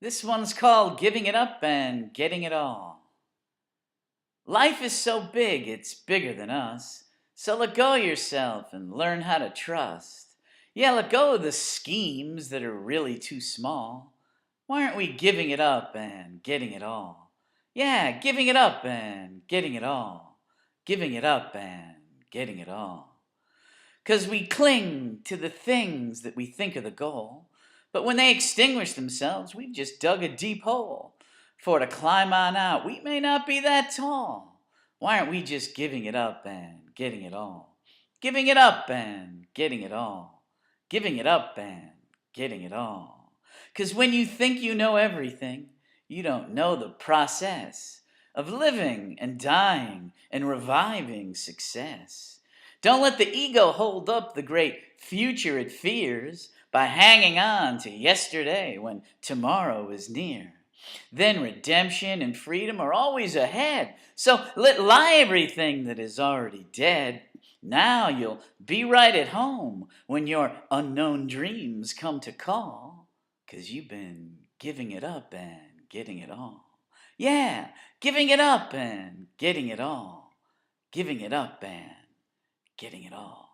This one's called Giving It Up and Getting It All. Life is so big, it's bigger than us. So let go of yourself and learn how to trust. Yeah, let go of the schemes that are really too small. Why aren't we giving it up and getting it all? Yeah, giving it up and getting it all. Giving it up and getting it all. 'Cause we cling to the things that we think are the goal. But when they extinguish themselves, we've just dug a deep hole. For to climb on out, we may not be that tall. Why aren't we just giving it up and getting it all? Giving it up and getting it all. Giving it up and getting it all. 'Cause when you think you know everything, you don't know the process of living and dying and reviving success. Don't let the ego hold up the great future it fears by hanging on to yesterday when tomorrow is near. Then redemption and freedom are always ahead. So let lie everything that is already dead. Now you'll be right at home when your unknown dreams come to call. 'Cause you've been giving it up and getting it all. Yeah, giving it up and getting it all. Giving it up and getting it all.